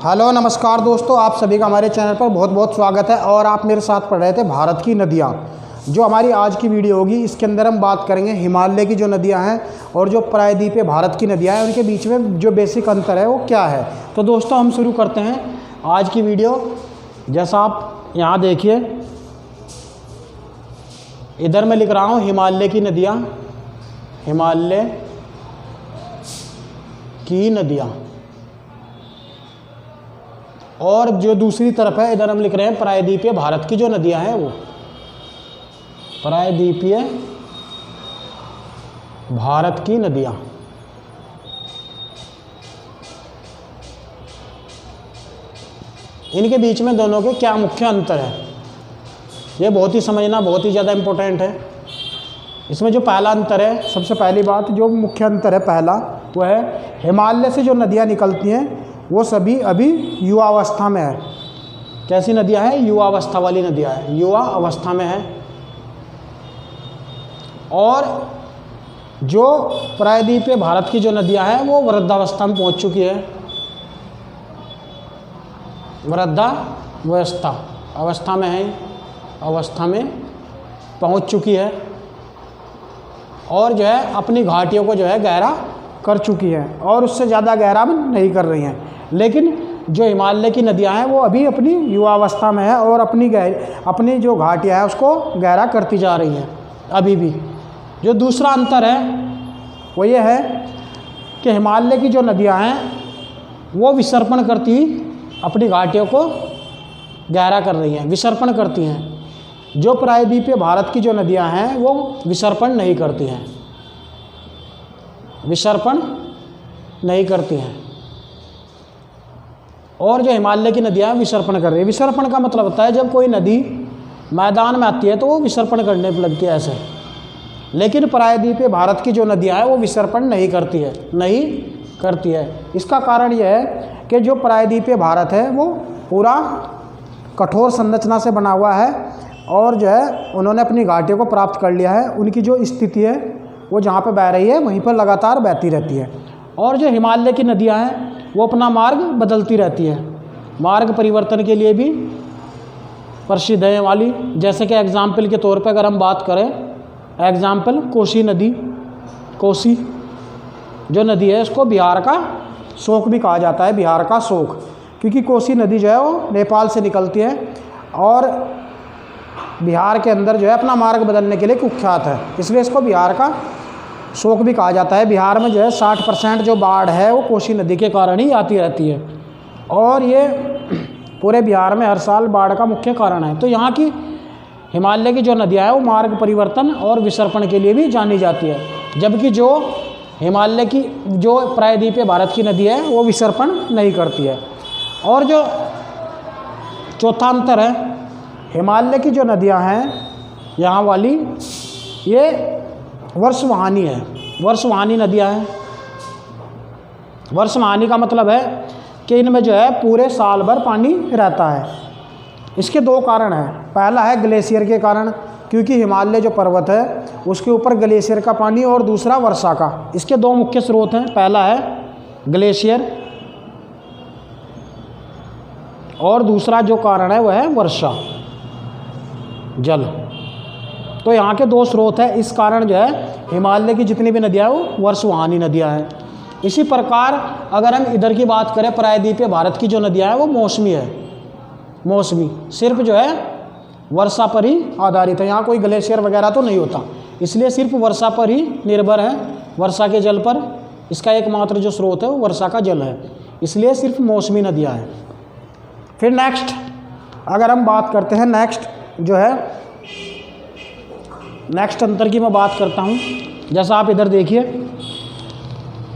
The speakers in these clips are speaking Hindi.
हेलो नमस्कार दोस्तों, आप सभी का हमारे चैनल पर बहुत बहुत स्वागत है। और आप मेरे साथ पढ़ रहे थे भारत की नदियाँ। जो हमारी आज की वीडियो होगी इसके अंदर हम बात करेंगे हिमालय की जो नदियाँ हैं और जो प्रायद्वीपीय भारत की नदियाँ हैं, उनके बीच में जो बेसिक अंतर है वो क्या है। तो दोस्तों हम शुरू करते हैं आज की वीडियो। जैसा आप यहाँ देखिए, इधर मैं लिख रहा हूँ हिमालय की नदियाँ, हिमालय की नदियाँ। और जो दूसरी तरफ है इधर हम लिख रहे हैं प्रायद्वीपीय भारत की जो नदियां हैं, वो प्रायद्वीपीय भारत की नदियां। इनके बीच में दोनों के क्या मुख्य अंतर है, ये बहुत ही समझना बहुत ही ज़्यादा इम्पोर्टेंट है। इसमें जो पहला अंतर है, सबसे पहली बात जो मुख्य अंतर है पहला, वो है हिमालय से जो नदियां निकलती हैं वो सभी अभी युवा अवस्था में है। कैसी नदियां हैं? युवा अवस्था वाली नदियां हैं, युवा अवस्था में है। और जो प्रायद्वीपीय भारत की जो नदियां हैं वो वृद्धावस्था में पहुंच चुकी है, वृद्धावस्था अवस्था में है, अवस्था में पहुंच चुकी है। और जो है अपनी घाटियों को जो है गहरा कर चुकी है और उससे ज़्यादा गहरा नहीं कर रही हैं। लेकिन जो हिमालय की नदियां हैं वो अभी अपनी युवावस्था में है और अपनी जो घाटियाँ है उसको गहरा करती जा रही हैं अभी भी। जो दूसरा अंतर है वो ये है कि हिमालय की जो नदियां हैं वो विसर्पण करती अपनी घाटियों को गहरा कर रही हैं, विसर्पण करती हैं। जो प्रायद्वीपीय भारत की जो नदियां हैं वो विसर्पण नहीं करती हैं, विसर्पण नहीं करती हैं। और जो हिमालय की नदियाँ विसर्पण कर रही है। विसर्पण का मतलब होता है जब कोई नदी मैदान में आती है तो वो विसर्पण करने पर लगती है ऐसे। लेकिन प्रायद्वीपीय भारत की जो नदियाँ हैं वो विसर्पण नहीं करती है, नहीं करती है। इसका कारण यह है कि जो प्रायद्वीपीय भारत है वो पूरा कठोर संरचना से बना हुआ है और जो है उन्होंने अपनी घाटियों को प्राप्त कर लिया है। उनकी जो स्थिति है वो जहाँ पर बह रही है वहीं पर लगातार बहती रहती है। और जो हिमालय की नदियाँ हैं वो अपना मार्ग बदलती रहती है, मार्ग परिवर्तन के लिए भी प्रसिद्ध है वाली। जैसे कि एग्जाम्पल के तौर पर अगर हम बात करें, एग्जाम्पल कोसी नदी, कोसी जो नदी है उसको बिहार का शोक भी कहा जाता है, बिहार का शोक, क्योंकि कोसी नदी जो है वो नेपाल से निकलती है और बिहार के अंदर जो है अपना मार्ग बदलने के लिए कुख्यात है, इसलिए इसको बिहार का शोक भी कहा जाता है। बिहार में जो है 60% जो बाढ़ है वो कोसी नदी के कारण ही आती रहती है और ये पूरे बिहार में हर साल बाढ़ का मुख्य कारण है। तो यहाँ की हिमालय की जो नदियाँ हैं वो मार्ग परिवर्तन और विसर्पण के लिए भी जानी जाती है, जबकि जो हिमालय की जो प्रायद्वीपीय भारत की नदी है वो विसर्पण नहीं करती है। और जो चौथा अंतर है, हिमालय की जो नदियाँ हैं यहाँ वाली ये वर्षवाहनी है, वर्षवाहनी नदियाँ हैं। वर्षवाहनी का मतलब है कि इनमें जो है पूरे साल भर पानी रहता है। इसके दो कारण हैं। पहला है ग्लेशियर के कारण, क्योंकि हिमालय जो पर्वत है उसके ऊपर ग्लेशियर का पानी, और दूसरा वर्षा का। इसके दो मुख्य स्रोत हैं, पहला है ग्लेशियर और दूसरा जो कारण है वह है वर्षा जल। तो यहाँ के दो स्रोत हैं, इस कारण जो है हिमालय की जितनी भी नदियाँ हैं वो वर्षवाहनी नदियाँ हैं। इसी प्रकार अगर हम इधर की बात करें, प्रायद्वीपीय भारत की जो नदियाँ हैं वो मौसमी है, मौसमी, सिर्फ जो है वर्षा पर ही आधारित है। यहाँ कोई ग्लेशियर वगैरह तो नहीं होता, इसलिए सिर्फ वर्षा पर ही निर्भर है, वर्षा के जल पर। इसका एकमात्र जो स्रोत है वो वर्षा का जल है, इसलिए सिर्फ मौसमी नदियाँ हैं। फिर नेक्स्ट अगर हम बात करते हैं, नेक्स्ट जो है नेक्स्ट अंतर की मैं बात करता हूँ। जैसा आप इधर देखिए,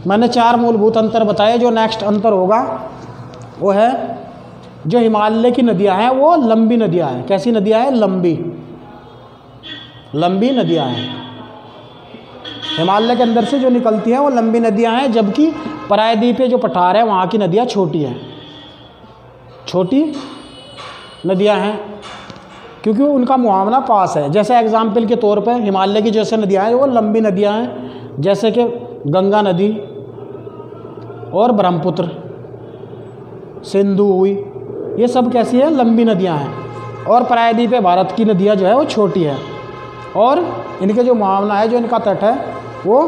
मैंने 4 मूलभूत अंतर बताए। जो नेक्स्ट अंतर होगा वो है जो हिमालय की नदियाँ हैं वो लंबी नदियाँ हैं। कैसी नदियाँ हैं? लंबी, लंबी नदियाँ हैं। हिमालय के अंदर से जो निकलती हैं वो लंबी नदियाँ हैं, जबकि प्रायद्वीपीय जो पठार है वहाँ की नदियाँ छोटी हैं, छोटी नदियाँ हैं, क्योंकि उनका मुहावना पास है। जैसे एग्जाम्पल के तौर पर हिमालय की जैसे नदियाँ हैं वो लंबी नदियाँ हैं, जैसे कि गंगा नदी और ब्रह्मपुत्र। सिंधु हुई, ये सब कैसी है, लंबी नदियाँ हैं। और प्रायद्वीपीय भारत की नदियाँ जो है वो छोटी है, और इनके जो मुहावना है, जो इनका तट है वो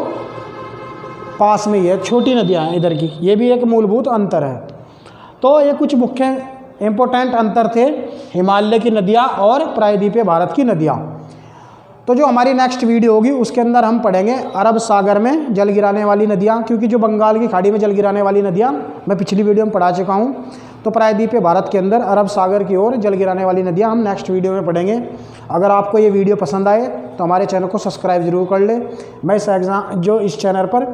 पास में ही है, छोटी नदियाँ हैं इधर की। ये भी एक मूलभूत अंतर है। तो ये कुछ मुख्य इम्पोर्टेंट अंतर थे हिमालय की नदियाँ और प्रायद्वीपीय भारत की नदियाँ। तो जो हमारी नेक्स्ट वीडियो होगी उसके अंदर हम पढ़ेंगे अरब सागर में जल गिराने वाली नदियाँ, क्योंकि जो बंगाल की खाड़ी में जल गिराने वाली नदियाँ मैं पिछली वीडियो में पढ़ा चुका हूँ। तो प्रायद्वीपीय भारत के अंदर अरब सागर की ओर जल गिराने वाली नदियाँ हम नेक्स्ट वीडियो में पढ़ेंगे। अगर आपको ये वीडियो पसंद आए तो हमारे चैनल को सब्सक्राइब ज़रूर कर ले। मैं इस चैनल पर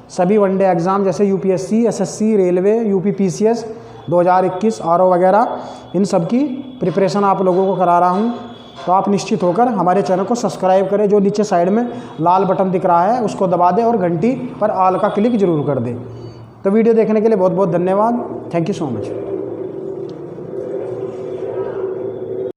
सभी वनडे एग्ज़ाम जैसे UPSC, SSC, railway, UP PCS 2021 RO वगैरह, इन सब की प्रिपरेशन आप लोगों को करा रहा हूँ। तो आप निश्चित होकर हमारे चैनल को सब्सक्राइब करें। जो नीचे साइड में लाल बटन दिख रहा है उसको दबा दें और घंटी पर ऑल का क्लिक जरूर कर दें। तो वीडियो देखने के लिए बहुत बहुत धन्यवाद। Thank you so much.